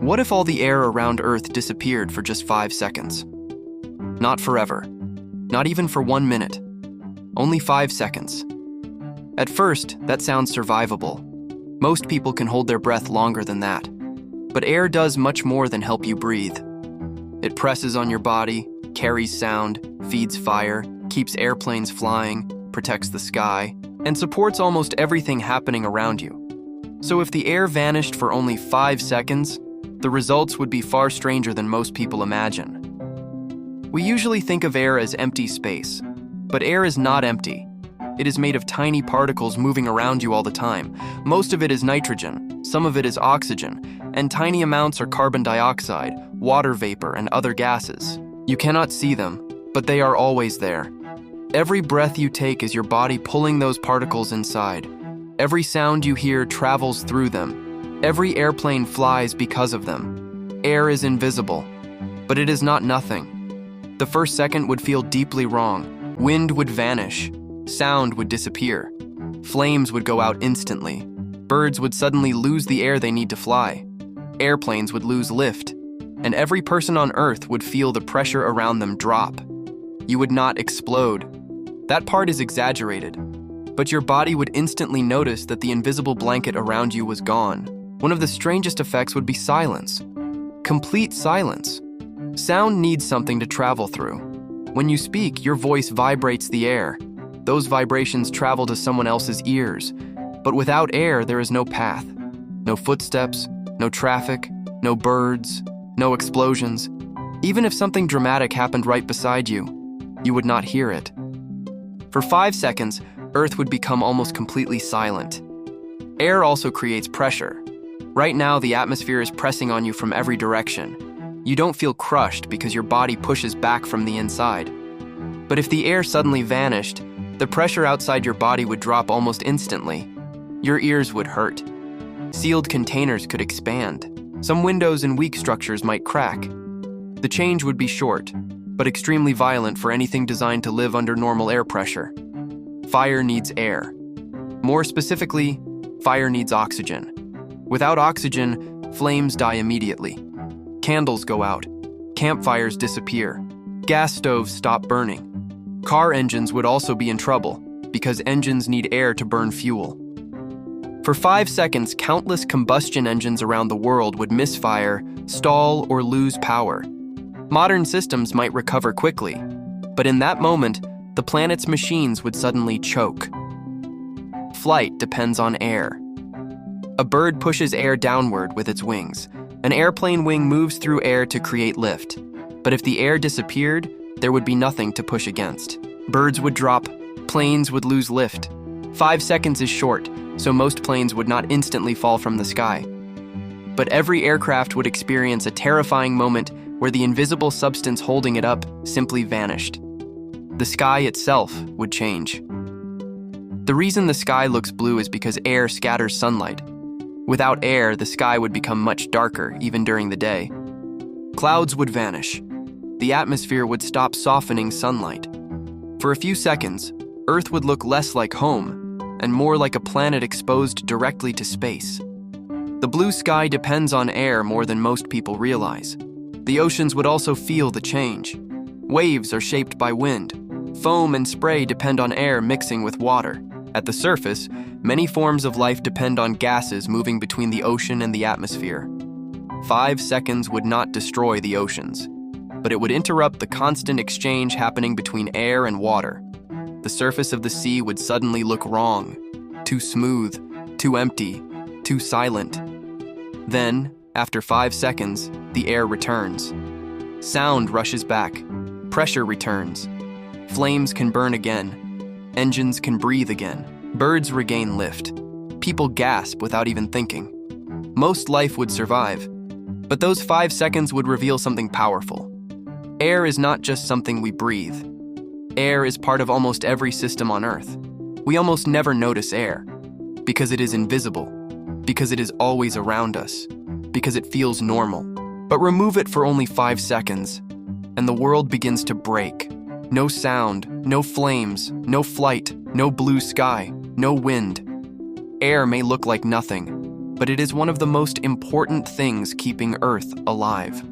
What if all the air around Earth disappeared for just 5 seconds? Not forever. Not even for 1 minute. Only 5 seconds. At first, that sounds survivable. Most people can hold their breath longer than that. But air does much more than help you breathe. It presses on your body, carries sound, feeds fire, keeps airplanes flying, protects the sky, and supports almost everything happening around you. So if the air vanished for only 5 seconds, the results would be far stranger than most people imagine. We usually think of air as empty space, but air is not empty. It is made of tiny particles moving around you all the time. Most of it is nitrogen, some of it is oxygen, and tiny amounts are carbon dioxide, water vapor, and other gases. You cannot see them, but they are always there. Every breath you take is your body pulling those particles inside. Every sound you hear travels through them. Every airplane flies because of them. Air is invisible, but it is not nothing. The first second would feel deeply wrong. Wind would vanish. Sound would disappear. Flames would go out instantly. Birds would suddenly lose the air they need to fly. Airplanes would lose lift. And every person on Earth would feel the pressure around them drop. You would not explode. That part is exaggerated. But your body would instantly notice that the invisible blanket around you was gone. One of the strangest effects would be silence. Complete silence. Sound needs something to travel through. When you speak, your voice vibrates the air. Those vibrations travel to someone else's ears. But without air, there is no path. No footsteps, no traffic, no birds, no explosions. Even if something dramatic happened right beside you, you would not hear it. For 5 seconds, Earth would become almost completely silent. Air also creates pressure. Right now, the atmosphere is pressing on you from every direction. You don't feel crushed because your body pushes back from the inside. But if the air suddenly vanished, the pressure outside your body would drop almost instantly. Your ears would hurt. Sealed containers could expand. Some windows and weak structures might crack. The change would be short, but extremely violent for anything designed to live under normal air pressure. Fire needs air. More specifically, fire needs oxygen. Without oxygen, flames die immediately. Candles go out. Campfires disappear. Gas stoves stop burning. Car engines would also be in trouble because engines need air to burn fuel. For 5 seconds, countless combustion engines around the world would misfire, stall, or lose power. Modern systems might recover quickly, but in that moment, the planet's machines would suddenly choke. Flight depends on air. A bird pushes air downward with its wings. An airplane wing moves through air to create lift. But if the air disappeared, there would be nothing to push against. Birds would drop, planes would lose lift. 5 seconds is short, so most planes would not instantly fall from the sky. But every aircraft would experience a terrifying moment where the invisible substance holding it up simply vanished. The sky itself would change. The reason the sky looks blue is because air scatters sunlight. Without air, the sky would become much darker, even during the day. Clouds would vanish. The atmosphere would stop softening sunlight. For a few seconds, Earth would look less like home and more like a planet exposed directly to space. The blue sky depends on air more than most people realize. The oceans would also feel the change. Waves are shaped by wind. Foam and spray depend on air mixing with water. At the surface, many forms of life depend on gases moving between the ocean and the atmosphere. 5 seconds would not destroy the oceans, but it would interrupt the constant exchange happening between air and water. The surface of the sea would suddenly look wrong, too smooth, too empty, too silent. Then, after 5 seconds, the air returns. Sound rushes back. Pressure returns. Flames can burn again. Engines can breathe again. Birds regain lift. People gasp without even thinking. Most life would survive. But those 5 seconds would reveal something powerful. Air is not just something we breathe. Air is part of almost every system on Earth. We almost never notice air, because it is invisible, because it is always around us, because it feels normal. But remove it for only 5 seconds, and the world begins to break. No sound, no flames, no flight, no blue sky, no wind. Air may look like nothing, but it is one of the most important things keeping Earth alive.